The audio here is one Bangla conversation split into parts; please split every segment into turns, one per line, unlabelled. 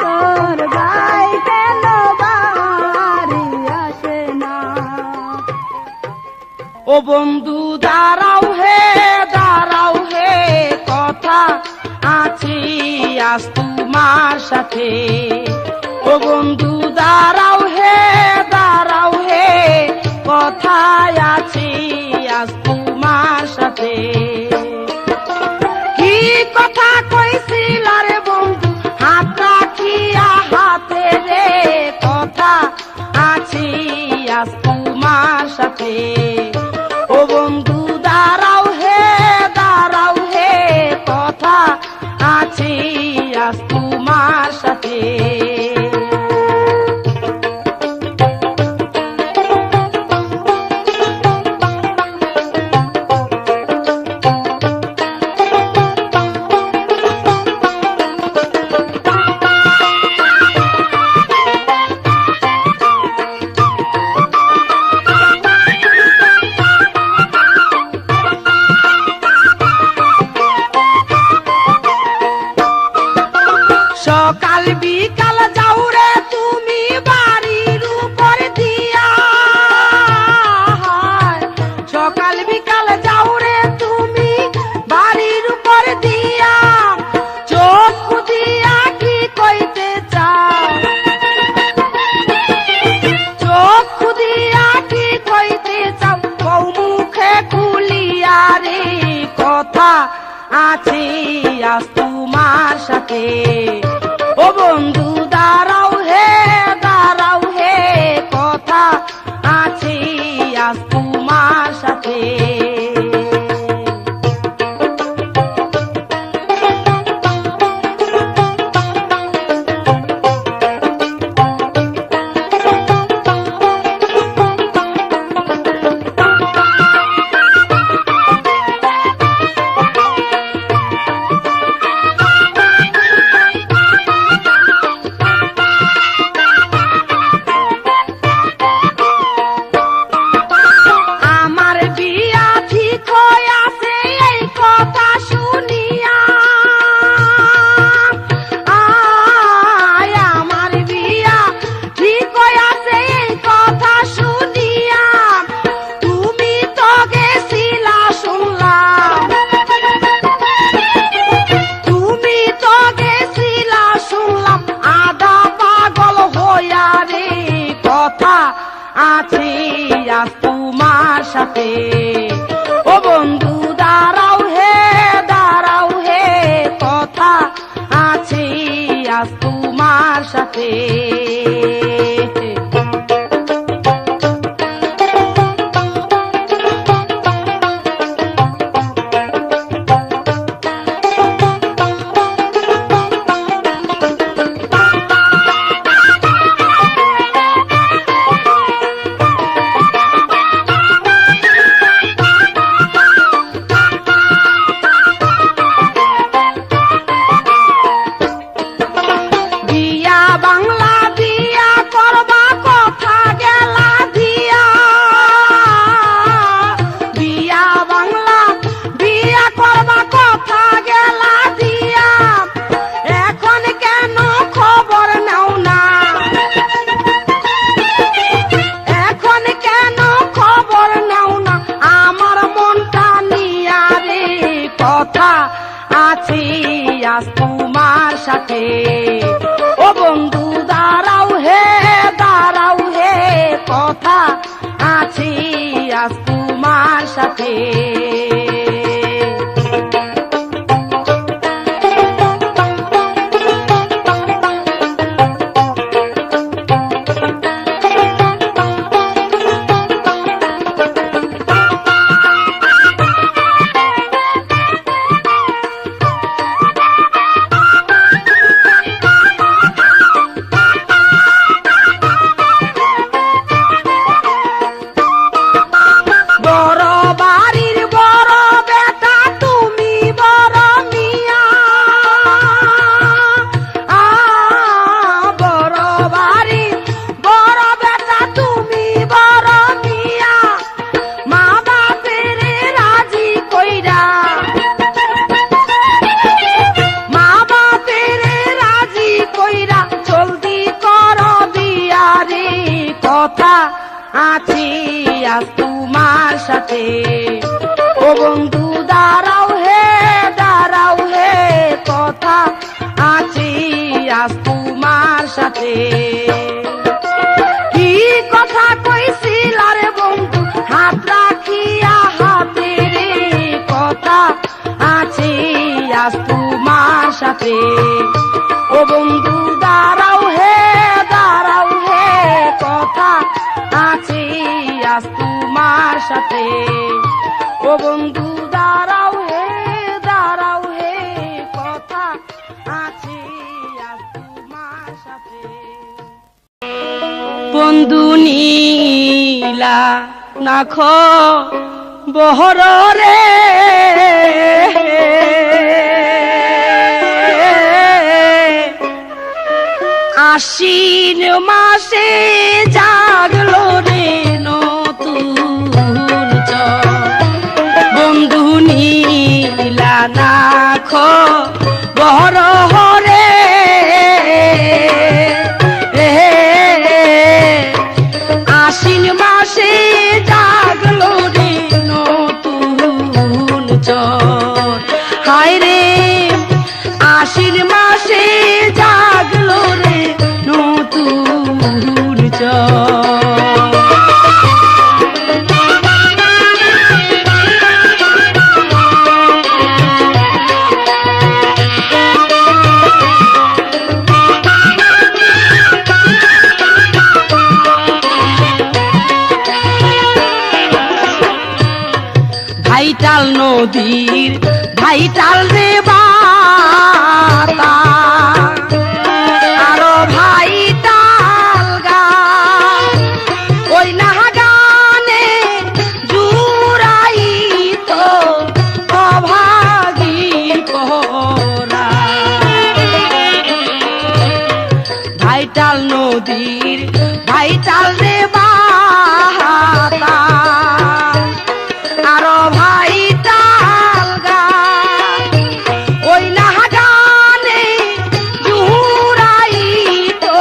তোর ভাই কেন বাড়ি আসে না।
ও বন্ধু দাঁড়াও হে কথা আছি আজ তোমার সাথে। ও বন্ধু দাঁড়াও হে কথায় আছি আজ তোমার সাথে। কি কথা কইছিল রে বন্ধু হাত রাখিয়া হাতে রে, কথা আছি আজ তোমার সাথে। ও বন্ধু দাঁড়াও হে কথা আছি আজ তোমার সাথে। সকাল বিকাল যাও রে তুমি বাড়ির উপর দিয়া, সকাল বিকাল যাও রে তুমি বাড়ির উপর দিয়া। চোখ দিয়া কি কইতে চাও, চোখ দিয়া কি কইতে চাও, বউ মুখে খুলিয়া রে, কথা আছি আজ তোমার সাথে। ও বন্ধু দাঁড়াও হে কথা আছি আজ তোমার সাথে। আছি আজ তোমার সাথে। ও বন্ধু দাঁড়াও হে কথা আছি আজ তোমার সাথে। আছি আজ তোমার সাথে। ও বন্ধু দাঁড়াও হে কথা আছি আজ তোমার সাথে। বড় বাড়ির বড় সাথে। ও বন্ধু দাঁড়াও হে কথা আছি আজ তোমার সাথে। কি কথা কইছিল রে বন্ধু হাত রাখিয়া হাতে রে, কথা আছি আজ তোমার সাথে। ও বন্ধু দাঁড়াও হে কথা আছি আজ তোমার সাথে। ও বন্ধু দাঁড়াও হে কথা আছি আজ তোমার সাথে। বন্ধু নীলা নাখ বহর রে, আশ্বিন মাসে জাগলো রে নতুন বন্ধু নীলা নাখ বহর রে, আশ্বিন মাসে জাগলো রে নতুন হায় রে, আশ্বিন মাসে জাগলো রে নতুন ভাইটাল নদীর ভাইটাল রে বাতা, আরো ভাইটাল গা ওই না গানে জুড়াই তো অভাগী পরা। ভাইটাল নদীর ভাইটাল রে বাতা, আরো ভাইটাল গা ওই না গানে জুড়াই তো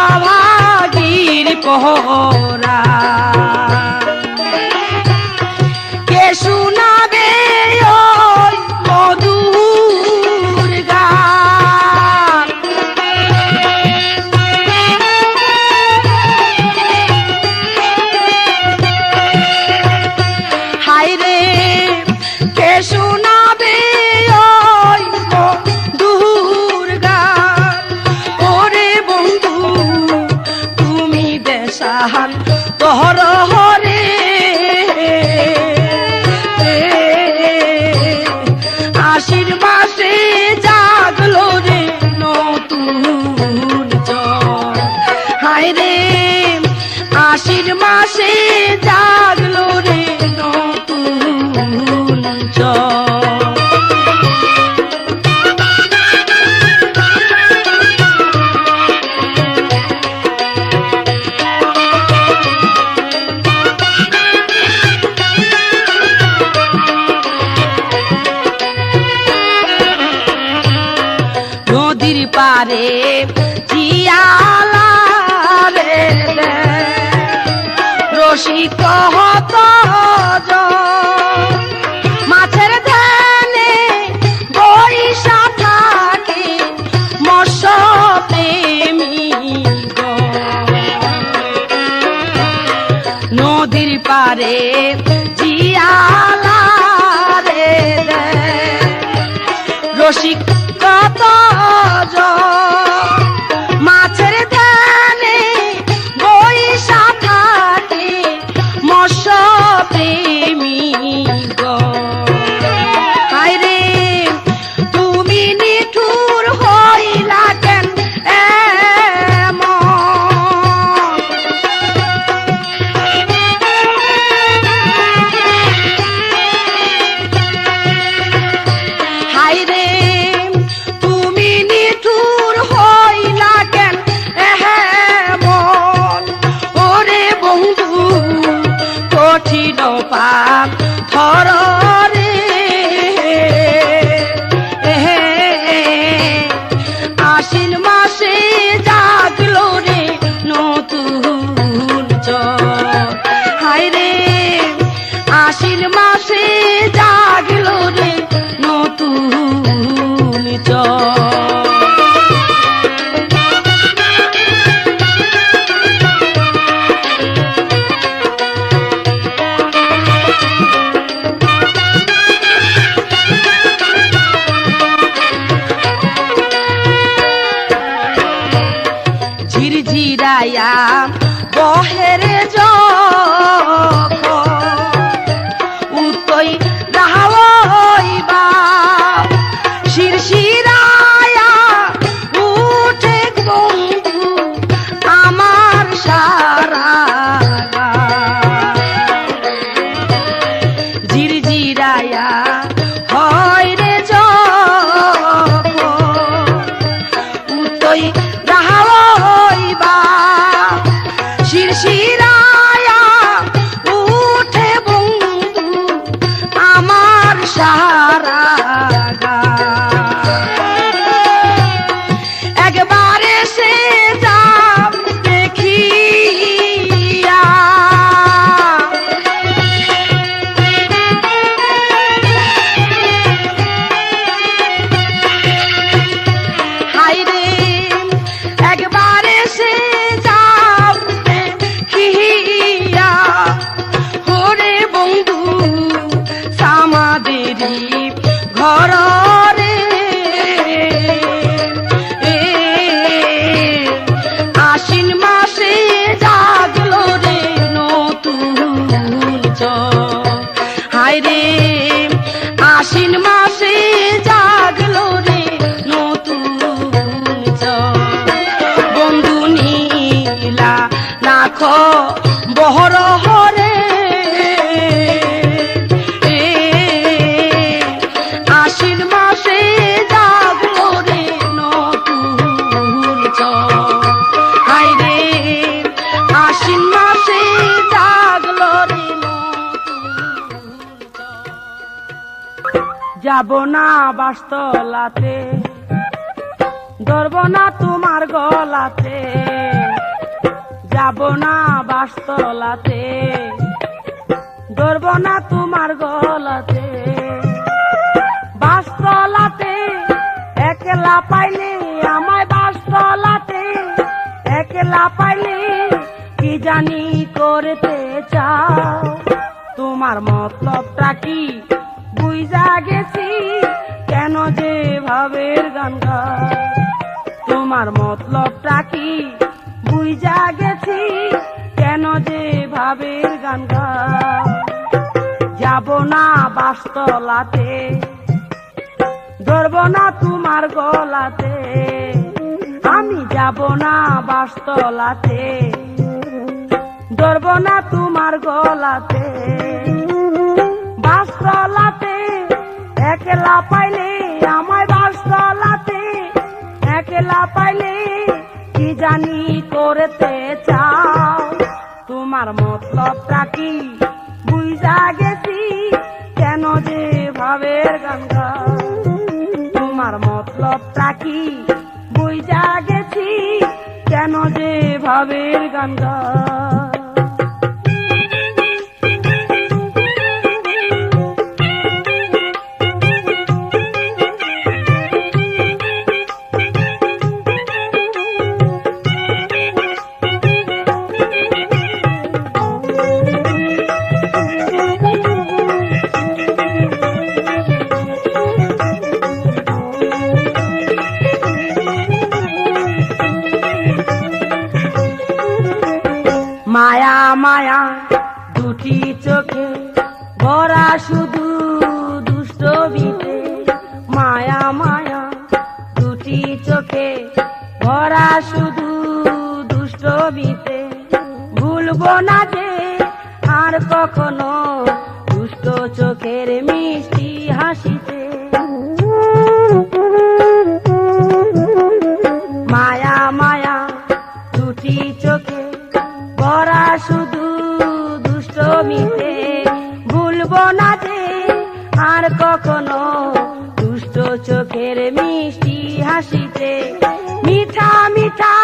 অভাগীর পহরা। কে শুনাবে ওই মধুর গান, হায় রে কে শোনাবে ওই মধুর গান। ওরে বন্ধু তুমি দেশাহান তোহর হরে, আশ্বিন মাসে জাগলো রে নতুন হায় রে, আশ্বিন মাসে জাগলো রে নতুন নদীর পারে জিয়ালা রে রসিক হত মাছের ধ্যানে বৈশা থাকে মৎস্য প্রেমী নদীর পারে জিয়ালা রে রসিক কত মাছের ধ্যানে বৈশা থাকে মৎস্য প্রেমী হায় রে তুমি নিঠুর হইলা কেন হায় রে তুমি জিরাইয়া বহেরে যখন উতই রাহাওইবা শিরশিরায়া উঠে বন্ধু আমার সারা জিরজিরায়া হয় রে যখন উতই রাহাওইবা শিরশিরায়া উঠে বন্ধু আমার সারা একবারে সে যাও দেখিয়া হায়রে একবারে সে যাও দেখিয়া ওরে বন্ধু সামাদেরি ঘর রে আশ্বিন মাসে জাগলো রে নতুন হায়রে আশ্বিন মাসে জাগলো রে নতুন বন্ধু নীলা লাখ বহর হরে আশ্বিন মাসে জাগলো রে নতুন হায়রে আশ্বিন মাসে জাগলো রে যাব না বাসতলাতে ধরব না তোমার গলাতে যাব না বাসতলাতে ধরব না তোমার গলাতে বাসতলাতে একলা পাইলে আমায় বাসতলাতে একলা পাইলে কি জানি করতে চাও তোমার মতলবটা কি বুঝা গেছি কেন যে ভাবের গান গাও তোমার মতলবটা কি বুঝা গেছি কেন যে ভাবের গান গাও যাব না বাসতলাতে ধরব না তোমার গলাতে আমি যাব না বাসতলাতে ধরব না তোমার গলাতে বাসতলাতে একলা পাইলে আমায় বাসতলাতে একলা পাইলে কি জানি করতে চাও তোমার মতলবটা কি বুঝা গেছি কেন যে ভাবের গান গাও তোমার মতলবটা কি বুঝা গেছি কেন যে ভাবের গান গাও মায়া মায়া দুটি চোখে ভরা শুধু দুষ্ট বিতে মায়া মায়া দুটি চোখে ভরা শুধু দুষ্ট বিতে ভুলবো না যে আর কখনো দুষ্ট চোখের মিষ্টি হাসিতে মায়া মায়া দুটি চোখে ভরা শুধু দুষ্ট মিতে ভুলবো না যে আর কখনো দুষ্ট চোখের মিষ্টি হাসিতে মিঠা মিঠা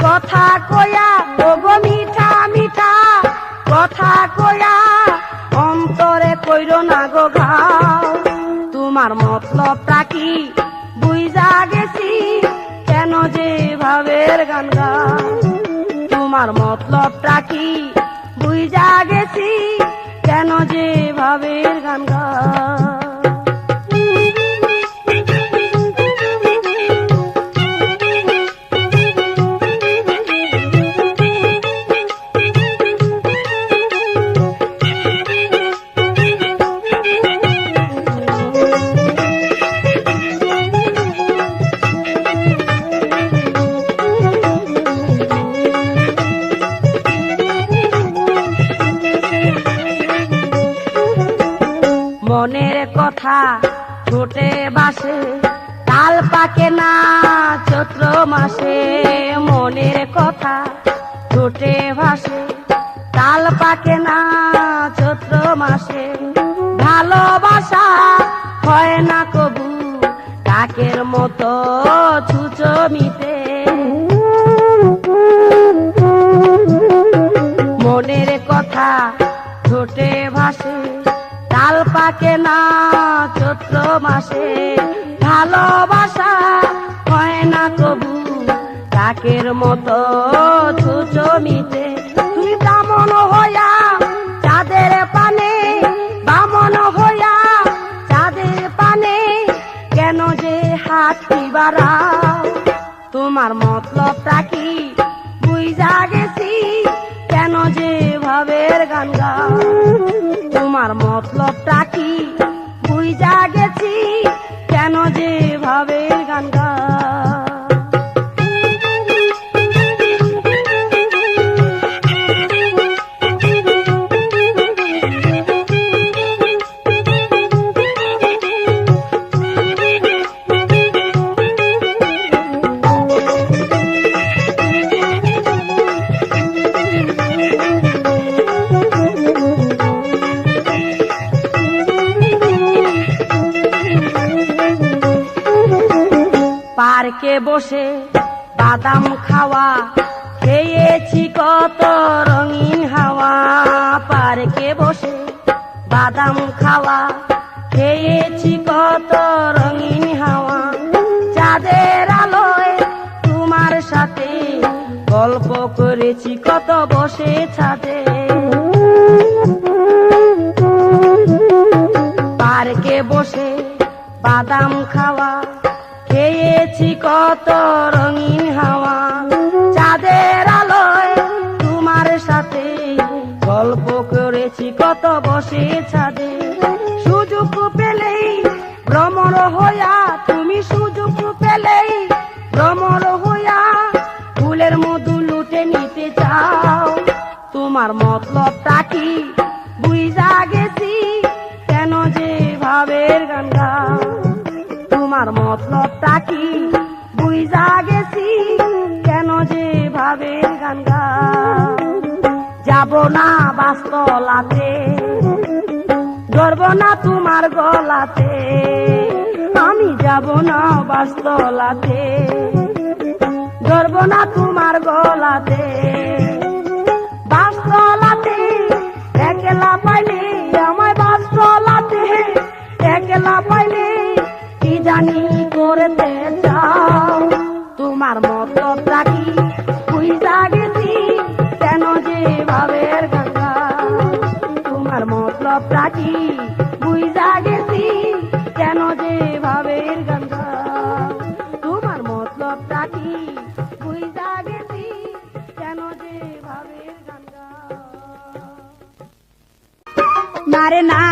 কথা কয়া ওগো মিঠা মিঠা কথা কয়া অন্তরে কইরো না গো ঘাও তোমার মতলবটা কি বুঝা গেছি কেন যে ভাবের গান গাও তোমার মতলবটা কি বুঝা গেছি কেন যে ভাবের গান গাও মাসে মনের কথা ঠোঁটে ভাসে, তাল পাকে না চৈত্র মাসে, ভালোবাসা হয় না কবু কাকের মতো ছুঁচো মিটে। মনের কথা ঠোঁটে ভাসে, তাল পাকে না চৈত্র মাসে, ভালোবাসা হয় না কবু কাকের মতো ছুঁচো মিটে। তুমি বামন হইয়া চাঁদের পানে, বামন হইয়া চাঁদের পানে, কেন যে হাতটি বাড়াও? তোমার মতলবটা কি বুঝা গেছি, কেন যে ভাবের গান গাও? তোমার মতলবটা কি বুঝা গেছি, কেন যে ভাবের গান গাও? পার্কে বসে বাদাম খাওয়া, খেয়েছি কত রঙিন হাওয়া। পার্কে বসে বাদাম খাওয়া, খেয়েছি কত রঙিন হাওয়া। চাঁদের আলোয় তোমার সাথে গল্প করেছি কত বসে ছাদে। পার্কে বসে বাদাম খাওয়া, খেয়েছি কত রঙিন হাওয়া। চাঁদের আলোয় তোমার সাথে গল্প করেছি কত বসে ছাদে। সুযোগ পেলেই ভ্রমর হইয়া, তুমি সুযোগ পেলেই ভ্রমর হইয়া ফুলের মধু লুটে নিতে চাও। তোমার মতলবটা কি বুঝা গেছি, কেন যে ভাবের গান গাও? তোমার মতলবটা কি বুঝা গেছি, কেন যে ভাবের গান গাও? যাব না বাস্তলাতে, ধরব না তোমার গলাতে, আমি যাব না বাস্তলাতে, ধরব না তোমার গলাতে। বাস্তলাতে একলা পাইলে, আমায় বাস্তলাতে একলা পাইলে কি জানি করতে চাও? তোমার মতলবটা কি বুঝা গেছি, কেন যে ভাবের গান গাও? তোমার মতলবটা কি বুঝা গেছি, কেন যে ভাবের গান গাও? তোমার মতলবটা কি বুঝা গেছি, কেন যে ভাবের গান গাও?
নারে না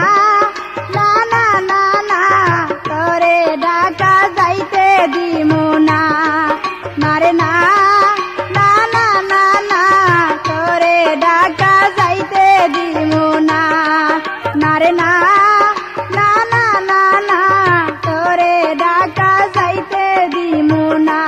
না না না না, তোরে ঢাকা যাইতে দিমু না। নারে না না না না না, তোরে ঢাকা যাইতে দিমু না। নারে না না না না না, তোরে ঢাকা যাইতে দিমু না।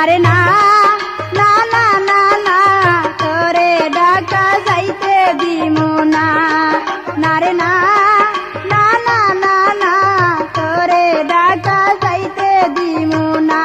নারে না না না না না তোরে ডাকা যাইতে দিমু না নারে না না না না না তোরে ডাকা যাইতে দিমু না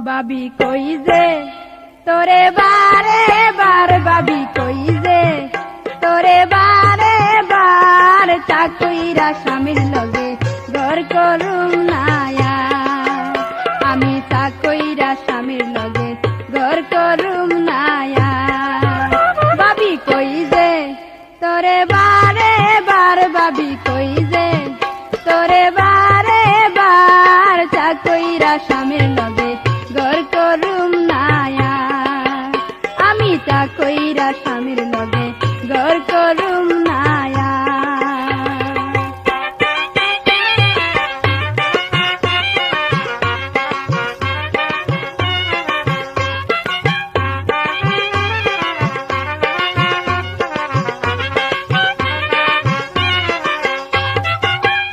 বাবি কই যে তোরে বারে বার বাবি কই যে তোরে বারে বার চাকুইরা স্বামীর লগে ঘর করুম নায়া আমি চাকুইরা স্বামীর লগে ঘর করুম নায়া বাবি কই যে তোরে বারে বার বাবি কই যে তোরে বারে বার চাকুইরা স্বামীর লগে ঘর করুম নায়া আমি চাকুইরা স্বামীর লগে ঘর করুম নায়া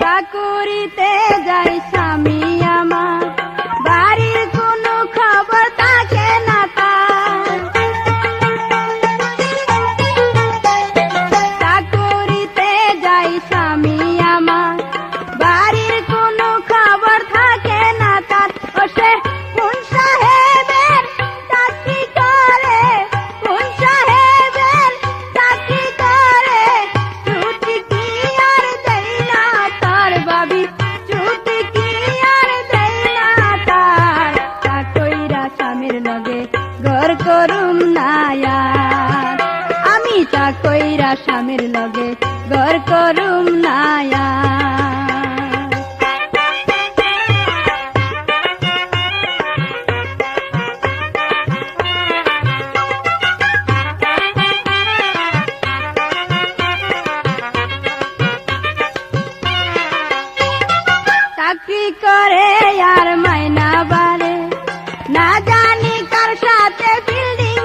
চাকুরিতে যাই স্বামী আমার বাড়ির কোনো খবর থাকে না তার চাকুরিতে যাই স্বামী আমার বাড়ির কোনো খবর থাকে না তার ও সে কোন সাহেবের চাকরি করে কোন সাহেবের চাকরি করে ছুটি কি আর দেই না তার বাবি ছুটি কি আর দেই না তার চাকইরা স্বামীর লগে ঘর করুম নায়া আমি চাকইরা স্বামীর লগে ঘর করুম নায়া চাকরি করে আর মাইনা বাড়ে না জানি কার সাথে বিল্ডিং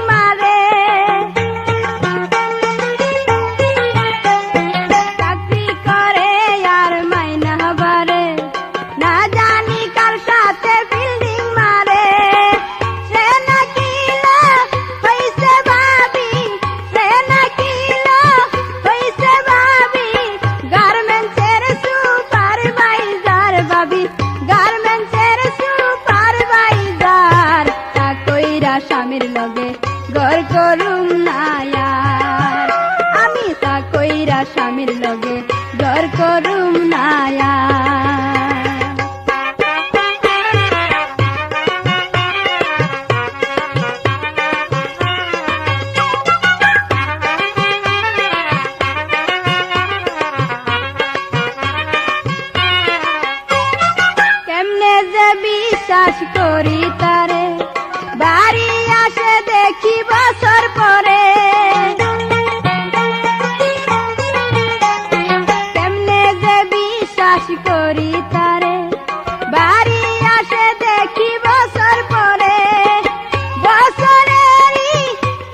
স্বামীর লগে ঘর করুম নায়ার আমি তা কইরা স্বামীর লগে ঘর করুম নায়ার বিশ্বাস করি তারে বাড়ি আসে দেখি বছর পরে কেমনে যে বিশ্বাস করি তারে বাড়ি আসে দেখি বছর পরে বছরেরই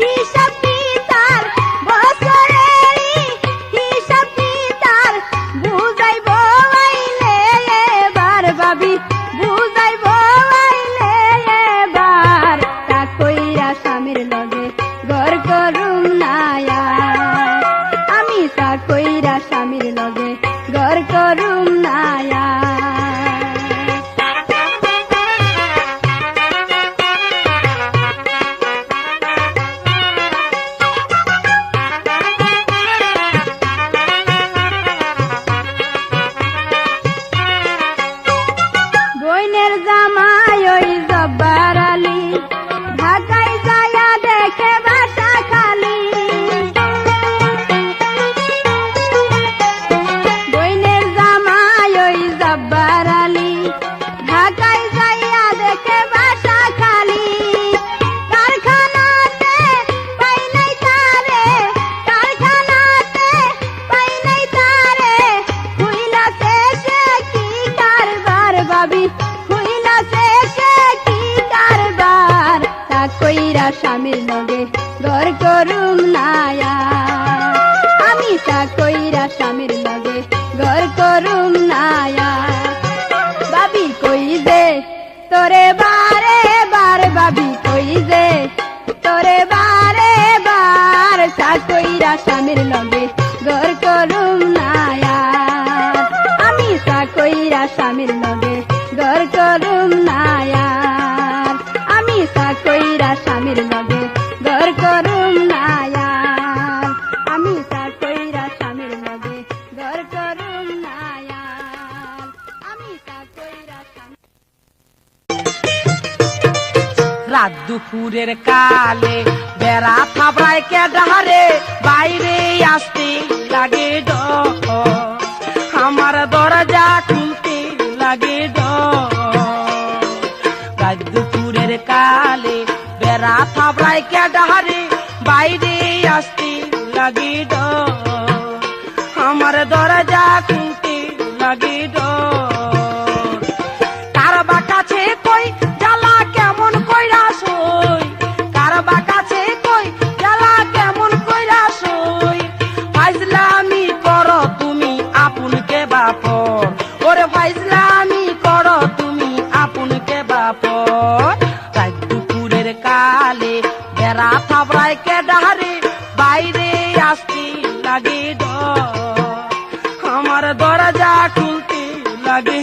হিসাব পিতার বছরেরই হিসাব পিতার বুঝাইব আইলে এবার ভাবি বুঝাইব আইলে এবার তা কইরা স্বামীর লগে ঘর করুম নায়ার আমি তা কইরা স্বামীর লগে ঘর করুম নায়ার বইনের জামাই ওই জব্বার আলী ঢাকায় যায়া দেখে বাসা খালি বইনের জামাই ওই জব্বার আলী ঢাকায় যাইয়া দেখে বাসা খালি কারখানাতে পাই নাই তারে কারখানাতে পাই নাই তারে খুইলাছে সে কি কারবার ভাবি খুইলাছে সে কি কারবার তা কইরা স্বামীর লগে ঘর করুম নায়ার আমি তা কইরা স্বামীর লগে ঘর করুম নায়ার ভাবি কই যে তোরে বারে বার ভাবি কই যে তোরে বারে বার তা কইরা স্বামীর লগে ঘর করুম নায়ার আমি তা কইরা স্বামীর লগে ঘর করুম নায়ার আমি তা কইরা স্বামীর লগে ঘর করুম নায়ার আমি তা কইরা স্বামীর লগে ঘর করুম নায়ার আমি তা কইরা
রাত দুপুরের কালে বেড়া থাবড়ায় কে ডাহারে বাইরে আসতে লাগে আমার দরজা খুলতে লাগে রাত দুপুরের কালে বেড়া থাবড়ায় কে ডাহারে বাইরে আসতে লাগে আমার দরজা খুলতে লাগে কার বা কাছে কই জ্বালা কেমন কইরা সই কার বা কাছে কই জ্বালা কেমন কইরা সই ফাইজলামি করো তুমি আপুনকে বাপর ওরে ফাইজলামি করো তুমি আপুনকে বাপর রাত দুপুরের কালে বেড়া থাবড়ায় কে ডাহারে বাইরে আসতে লাগে আমার দরজা খুলতে লাগে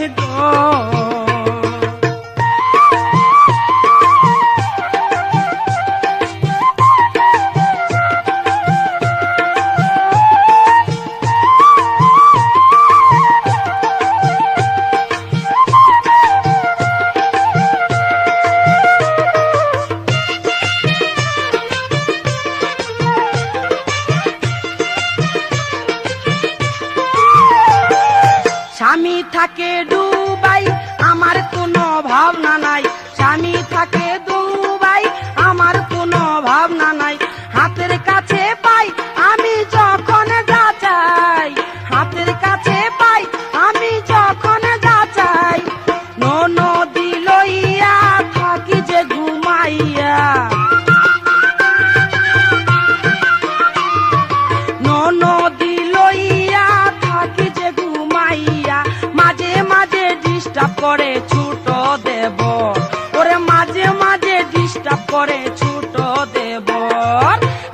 স্বামী থাকে দুবাই আমার কোনো ভাবনা নাই স্বামী থাকে দুবাই আমার কোনো ভাবনা নাই হাতের কাছে পাই আমি যখন যা চাই হাতের কাছে পাই আমি যখন যা চাই নদী লইয়া থাকি যে ঘুমাইয়া নদী লইয়া থাকি যে ঘুমাইয়া মাঝে মাঝে ডিস্টার্ব করে ছুট দেব ওরে মাঝে মাঝে ডিস্টার্ব করে ছুট দেব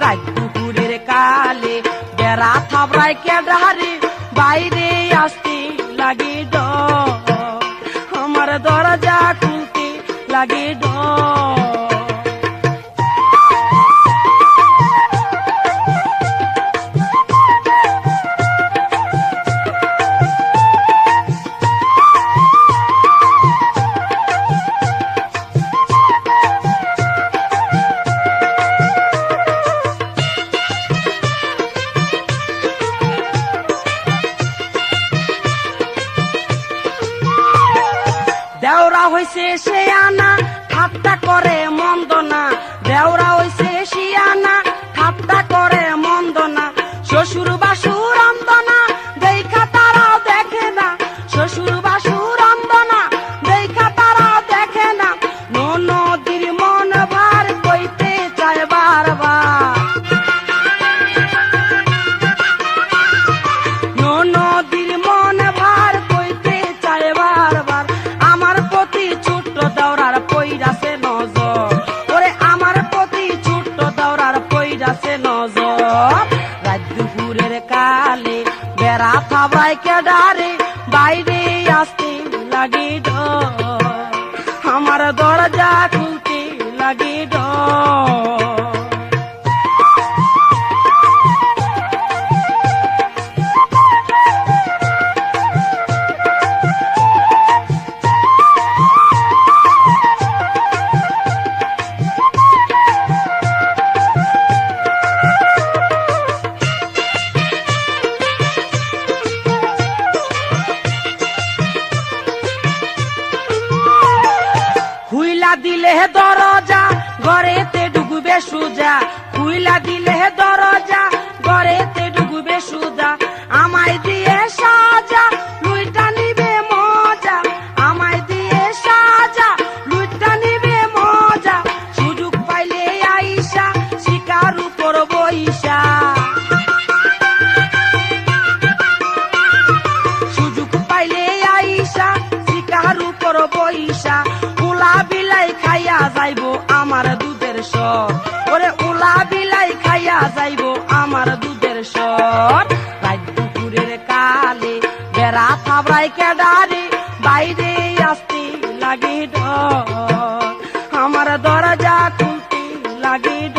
রাত দুপুরের কালে বেড়া থাবড়ায় কে ডাহারে বাইরে আসতে লাগে আমার দরজা খুলতে লাগে হইছে সে আনা ঠাট্টা করে মন্দ না, দেওরা হইছে শিয়ানা ঠাট্টা করে মন্দ না, শ্বশুর বাসুর অন্দনা দেখা তারা দেখে না, শ্বশুর বাসুর অন্দনা দেখা তারা দেখে না, ননদির মন ভার কইতে চায় বারবার, ননদির মন ভার কইতে চায় বারবার, আমার প্রতি ছোট্ট দেওরার পইরাছে নজর, ওরে আমার প্রতি ছোট্ট দেওরার পইরাছে নজর, রাত দুপুরের কালে বেড়া থাবাই কেডারে বাইরে আসতে লাগে ডর, আমার দরজা খুলতে লাগে ডর। খুইলা দিলে দরজা ঘরেতে ঢুকবে সুজা, খুইলা দিলে দরজা ঘরেতে ঢুকবে সুজা, আমায় দিয়ে সাজা লুইটা নিবে মজা, আমায় দিয়ে সাজা লুইটা নিবে মজা, সুযোগ পাইলে আইসা শিকার উপর বইসা, সুযোগ পাইলে আইসা শিকার উপর বইসা, উলা বিলাই খাইয়া যাইব আমার দুধের সর, ওরে উলা বিলাই খাইয়া যাইব আমার দুধের সর, রাত দুপুরের কালে বেড়া থাবড়াই কেডারে বাইরে আসতে লাগে ডর, আমার দরজা খুলতে লাগে ডর।